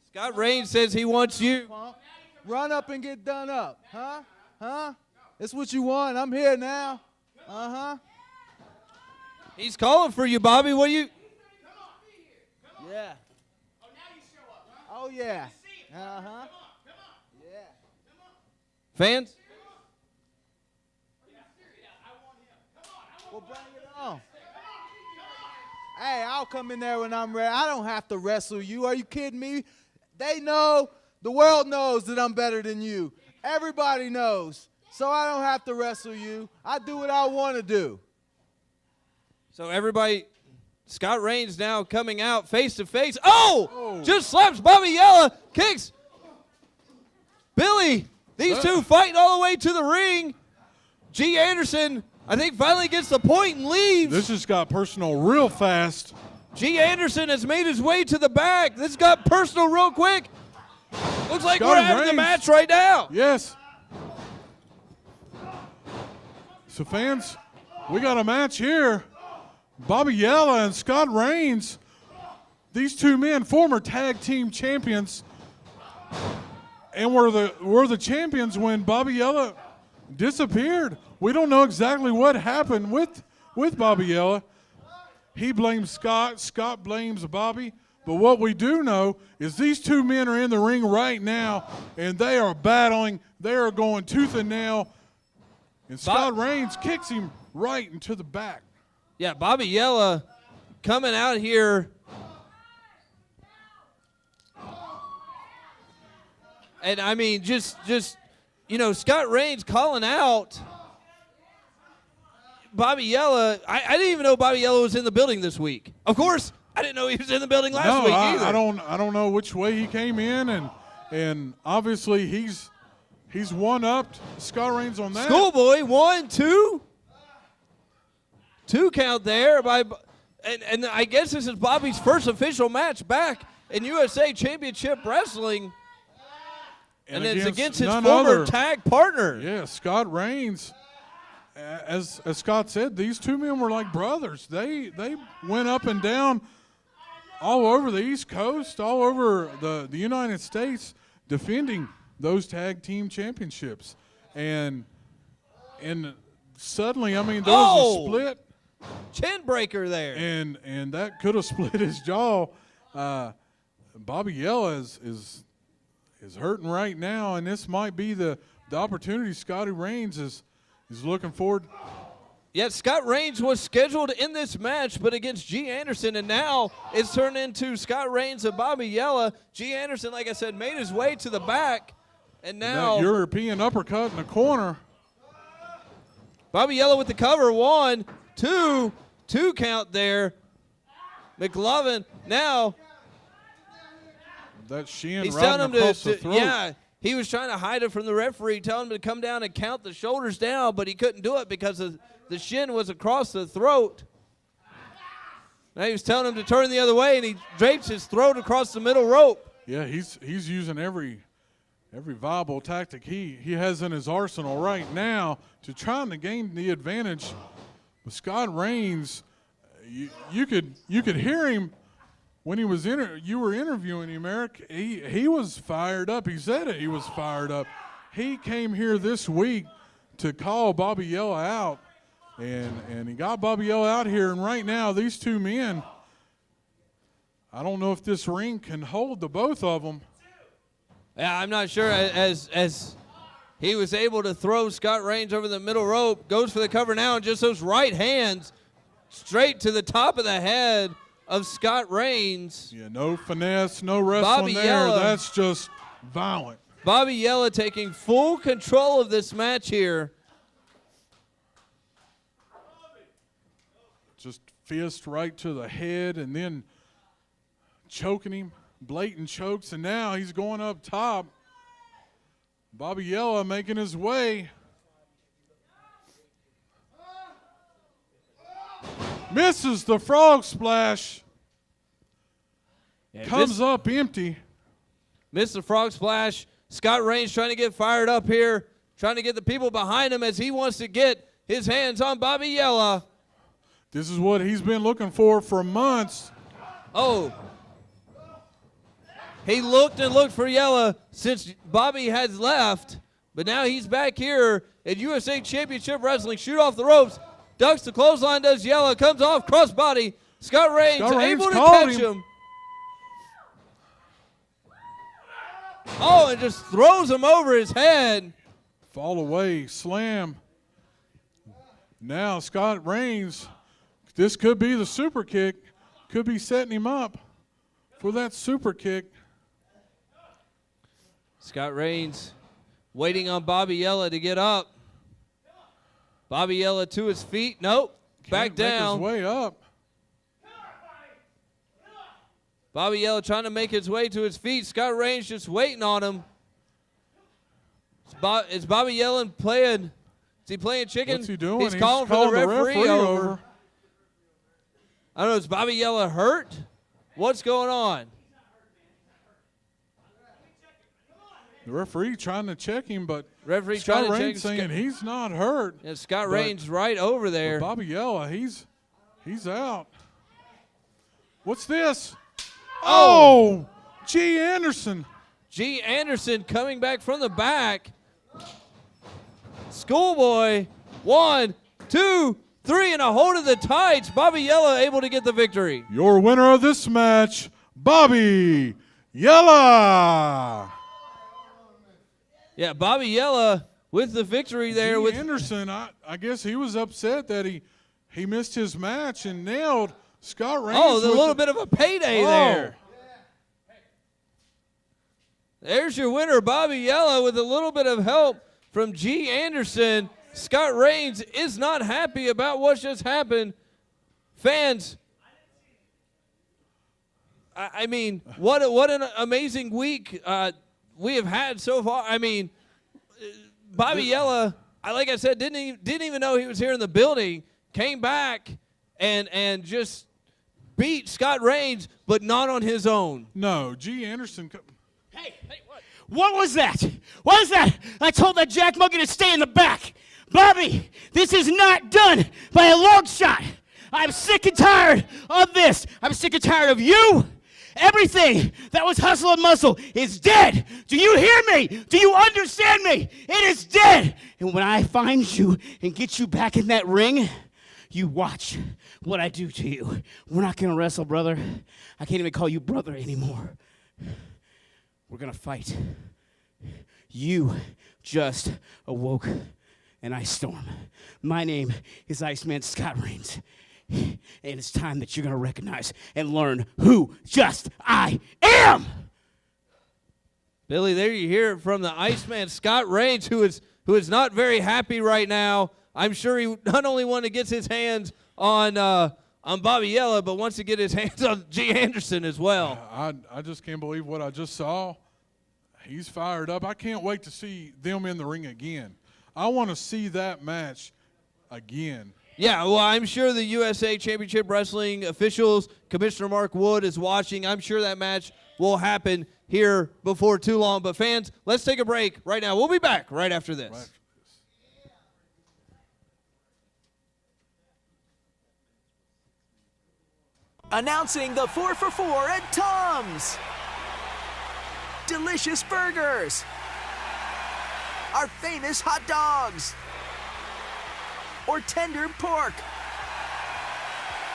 Scott Rains says he wants you. Run up and get done up. Huh? Huh? That's what you want. I'm here now. Uh-huh. He's calling for you, Bobby. What you? Yeah. Oh, yeah. Uh-huh. Yeah. Fans? Well, bring it on. Hey, I'll come in there when I'm ready. I don't have to wrestle you. Are you kidding me? They know, the world knows that I'm better than you. Everybody knows. So I don't have to wrestle you. I do what I want to do. So everybody, Scott Rains now coming out face to face. Oh! Just slaps Bobby Yela, kicks. Billy, these two fighting all the way to the ring. G. Anderson, I think, finally gets the point and leaves. This just got personal real fast. G. Anderson has made his way to the back. This got personal real quick. Looks like we're having the match right now. Yes. So, fans, we got a match here. Bobby Yela and Scott Rains. These two men, former tag team champions, and were the champions when Bobby Yela disappeared. We don't know exactly what happened with Bobby Yela. He blames Scott. Scott blames Bobby. But what we do know is these two men are in the ring right now, and they are battling. They are going tooth and nail. And Scott Rains kicks him right into the back. Yeah, Bobby Yela coming out here. And, I mean, just Scott Rains calling out Bobby Yela. I didn't even know Bobby Yela was in the building this week. Of course, I didn't know he was in the building last week either. I don't know which way he came in, and obviously he's one-upped Scott Rains on that. Schoolboy, 1, 2. 2 count there. And I guess this is Bobby's first official match back in USA Championship Wrestling. And it's against his former tag partner. Yeah, Scott Rains. As Scott said, these two men were like brothers. They went up and down all over the East Coast, all over the United States, defending those tag team championships. And suddenly, I mean, there was a split. Chin breaker there. And that could have split his jaw. Bobby Yela is hurting right now, and this might be the opportunity Scotty Rains is looking forward. Yeah, Scott Rains was scheduled in this match, but against G. Anderson, and now it's turned into Scott Rains and Bobby Yela. G. Anderson, like I said, made his way to the back, and now that European uppercut in the corner. Bobby Yela with the cover, 1, 2 count there. McLovin now. That shin he's right telling him across the throat. Yeah, he was trying to hide it from the referee, telling him to come down and count the shoulders down, but he couldn't do it because the shin was across the throat. Now he was telling him to turn the other way, and he drapes his throat across the middle rope. Yeah, he's using every viable tactic he has in his arsenal right now to trying to gain the advantage. But Scott Rains, you could hear him. When he was you were interviewing him, Eric, he was fired up. He said it. He was fired up. He came here this week to call Bobby Yela out, and he got Bobby Yela out here. And right now, these two men, I don't know if this ring can hold the both of them. Yeah, I'm not sure. As he was able to throw Scott Rains over the middle rope, goes for the cover now, and just those right hands straight to the top of the head of Scott Rains. Yeah, no finesse, no wrestling Bobby there. Yela, that's just violent. Bobby Yela taking full control of this match here. Just fist right to the head and then choking him, blatant chokes, and now he's going up top. Bobby Yela making his way. Misses the frog splash. Yeah, comes up empty. Missed the frog splash. Scott Rains trying to get fired up here, trying to get the people behind him as he wants to get his hands on Bobby Yela. This is what he's been looking for months. Oh. He looked and looked for Yela since Bobby has left, but now he's back here at USA Championship Wrestling. Shoot off the ropes. Ducks the clothesline, does Yela, comes off, crossbody. Scott Rains able to catch him. Oh, and just throws him over his head. Fall away, slam. Now Scott Rains, this could be the super kick. Could be setting him up for that super kick. Scott Rains waiting on Bobby Yela to get up. Bobby Yela to his feet. Nope. Back down. Make his way up. Bobby Yela trying to make his way to his feet. Scott Rains just waiting on him. Is Bobby Yela playing? Is he playing chicken? What's he doing? He's calling for the referee over. I don't know. Is Bobby Yela hurt? What's going on? The referee trying to check him, but Referee Scott trying to Raines check saying he's not hurt. Yeah, Scott Raines right over there. Bobby Yela, he's out. What's this? Oh! G. Anderson. G. Anderson coming back from the back. Schoolboy, 1, 2, 3, and a hold of the tights. Bobby Yela able to get the victory. Your winner of this match, Bobby Yela. Yeah, Bobby Yela with the victory there. G. Anderson, I guess he was upset that he missed his match and nailed Scott Raines. Oh, a little bit of a payday there. There's your winner, Bobby Yela, with a little bit of help from G. Anderson. Scott Raines is not happy about what just happened. Fans, I mean, what an amazing week we have had so far. I mean, Bobby Yela, like I said, didn't even know he was here in the building. Came back and just beat Scott Raines, but not on his own. No, G. Anderson. Hey, what was that? What is that? I told that Jack Monkey to stay in the back. Bobby, this is not done by a long shot. I'm sick and tired of this. I'm sick and tired of you. Everything that was hustle and muscle is dead. Do you hear me? Do you understand me? It is dead. And when I find you and get you back in that ring, you watch what I do to you. We're not going to wrestle, brother. I can't even call you brother anymore. We're going to fight. You just awoke an ice storm. My name is Iceman Scott Raines. And it's time that you're going to recognize and learn who just I am. Billy, there you hear it from the Iceman Scott Raines, who is not very happy right now. I'm sure he not only wants to get his hands on Bobby Yela, but wants to get his hands on G. Anderson as well. I just can't believe what I just saw. He's fired up. I can't wait to see them in the ring again. I want to see that match again. Yeah, well, I'm sure the USA Championship Wrestling officials, Commissioner Mark Wood is watching. I'm sure that match will happen here before too long. But fans, let's take a break right now. We'll be back right after this. Announcing the 4 for 4 at Tom's. Delicious burgers. Our famous hot dogs. Or tender pork.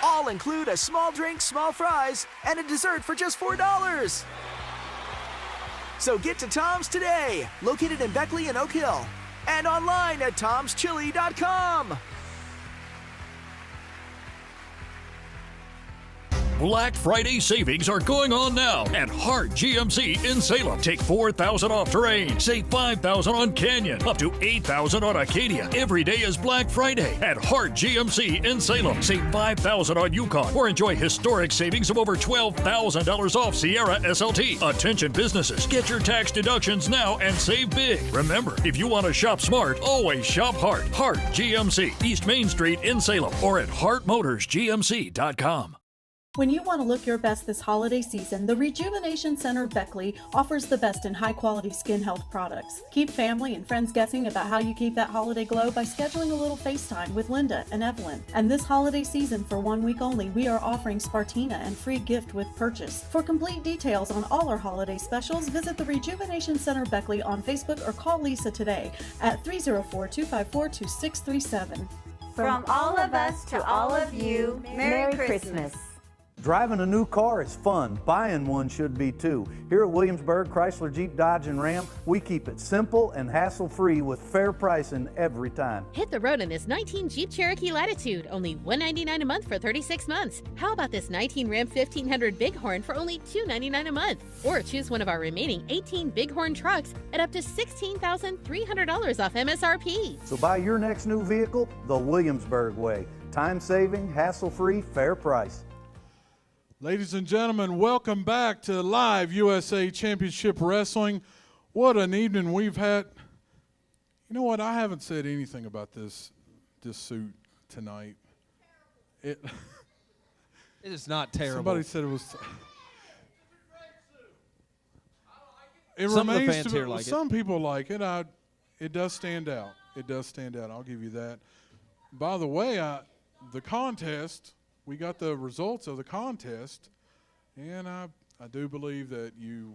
All include a small drink, small fries, and a dessert for just $4. So get to Tom's today, located in Beckley and Oak Hill, and online at tomschili.com. Black Friday savings are going on now at Hart GMC in Salem. Take $4,000 off Terrain. Save $5,000 on Canyon. Up to $8,000 on Acadia. Every day is Black Friday at Hart GMC in Salem. Save $5,000 on Yukon or enjoy historic savings of over $12,000 off Sierra SLT. Attention businesses, get your tax deductions now and save big. Remember, if you want to shop smart, always shop Hart. Hart GMC, East Main Street in Salem or at HartMotorsGMC.com. When you want to look your best this holiday season, the Rejuvenation Center Beckley offers the best in high-quality skin health products. Keep family and friends guessing about how you keep that holiday glow by scheduling a little FaceTime with Linda and Evelyn. And this holiday season, for 1 week only, we are offering Spartina and free gift with purchase. For complete details on all our holiday specials, visit the Rejuvenation Center Beckley on Facebook or call Lisa today at 304-254-2637. From all of us to all of you, Merry Christmas. Driving a new car is fun. Buying one should be too. Here at Williamsburg Chrysler Jeep Dodge and Ram, we keep it simple and hassle-free with fair pricing every time. Hit the road in this 19 Jeep Cherokee Latitude, only $199 a month for 36 months. How about this 19 Ram 1500 Bighorn for only $299 a month? Or choose one of our remaining 18 Bighorn trucks at up to $16,300 off MSRP. So buy your next new vehicle the Williamsburg way. Time-saving, hassle-free, fair price. Ladies and gentlemen, welcome back to Live USA Championship Wrestling. What an evening we've had. You know what? I haven't said anything about this suit tonight. It is not terrible. Somebody said it was. some of the remains fans to be, here like some people like it. It does stand out. It does stand out. I'll give you that. By the way, the contest, we got the results of the contest, and I do believe that you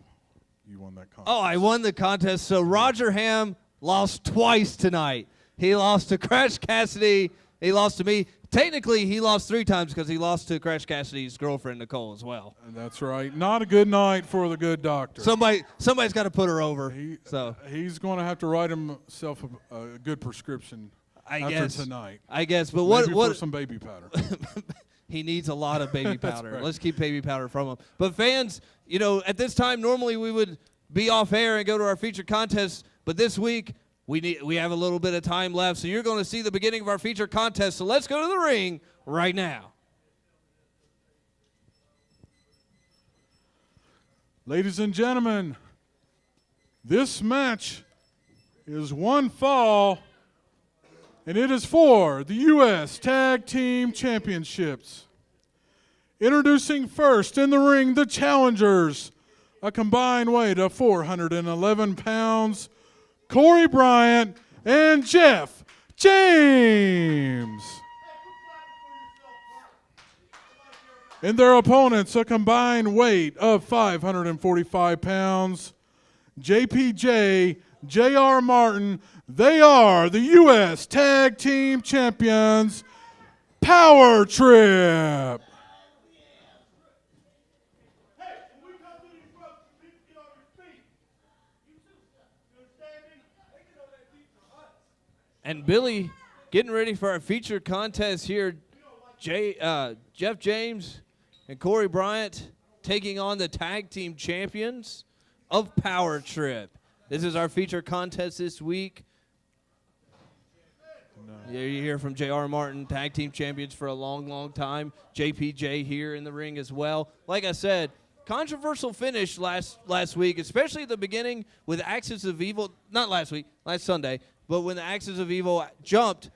won that contest. Oh, I won the contest. So Roger Hamm lost twice tonight. He lost to Crash Cassidy. He lost to me. Technically, he lost 3 times because he lost to Crash Cassidy's girlfriend, Nicole, as well. And that's right. Not a good night for the good doctor. Somebody's got to put her over. He's going to have to write himself a good prescription after tonight. I guess. But Maybe what for some baby powder. He needs a lot of baby That's powder. right. Let's keep baby powder from him. But fans, at this time, normally we would be off air and go to our featured contest. But this week, we have a little bit of time left. So you're going to see the beginning of our featured contest. So let's go to the ring right now. Ladies and gentlemen, this match is one fall, and it is for the U.S. Tag Team Championships. Introducing first in the ring, the challengers, a combined weight of 411 pounds, Corey Bryant and Jeff James. And their opponents, a combined weight of 545 pounds, JPJ, JR Martin. They are the U.S. Tag Team Champions, Power Trip. And Billy, getting ready for our featured contest here. Jeff James and Corey Bryant taking on the tag team champions of Power Trip. This is our featured contest this week. Yeah, you hear from JR Martin, tag team champions for a long, long time. JPJ here in the ring as well. Like I said, controversial finish last week, especially at the beginning with Axis of Evil. Not last week, last Sunday. But when the Axis of Evil jumped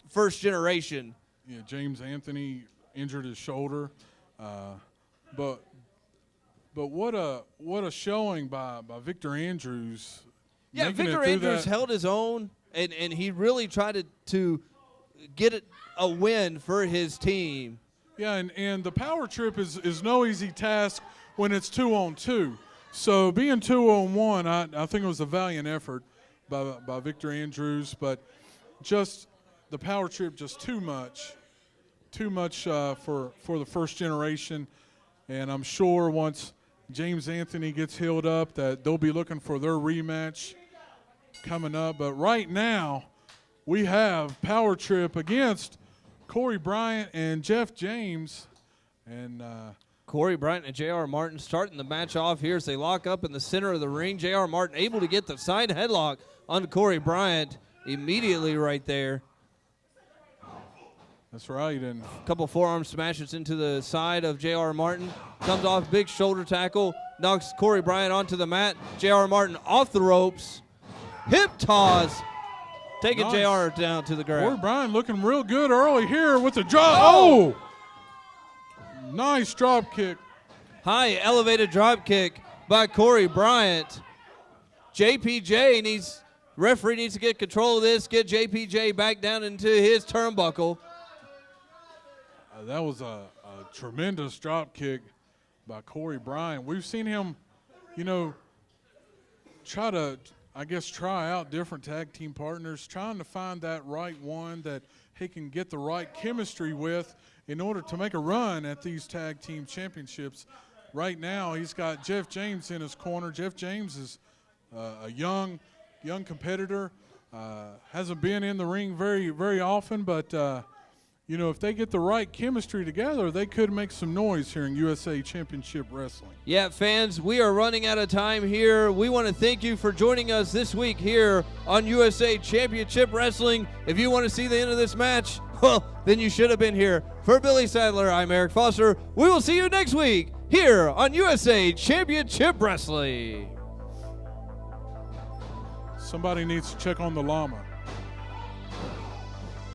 first generation. Yeah, James Anthony injured his shoulder. But what a showing by Victor Andrews. Yeah, Victor Andrews held his own, and he really tried to get a win for his team. Yeah, and the Power Trip is no easy task when it's 2-on-2. So being 2-on-1, I think it was a valiant effort by Victor Andrews, but just the Power Trip, just too much for the first generation. And I'm sure once James Anthony gets healed up that they'll be looking for their rematch coming up. But right now we have Power Trip against Corey Bryant and Jeff James. And Corey Bryant and JR Martin starting the match off here as they lock up in the center of the ring. JR Martin able to get the side headlock on Corey Bryant immediately right there. That's right. And a couple forearm smashes into the side of JR Martin. Comes off big shoulder tackle. Knocks Corey Bryant onto the mat. JR Martin off the ropes. Hip toss. Taking nice. JR down to the ground. Corey Bryant looking real good early here with the drop. Oh! Nice drop kick. High elevated drop kick by Corey Bryant. Referee needs to get control of this, get JPJ back down into his turnbuckle. That was a tremendous drop kick by Corey Bryant. We've seen him, try out different tag team partners, trying to find that right one that he can get the right chemistry with in order to make a run at these tag team championships. Right now, he's got Jeff James in his corner. Jeff James is a young competitor, hasn't been in the ring very, very often, but if they get the right chemistry together, they could make some noise here in USA Championship Wrestling. Yeah, fans, we are running out of time here. We want to thank you for joining us this week here on USA Championship Wrestling. If you want to see the end of this match, well, then you should have been here. For Billy Sadler, I'm Eric Foster. We will see you next week here on USA Championship Wrestling. Somebody needs to check on the llama.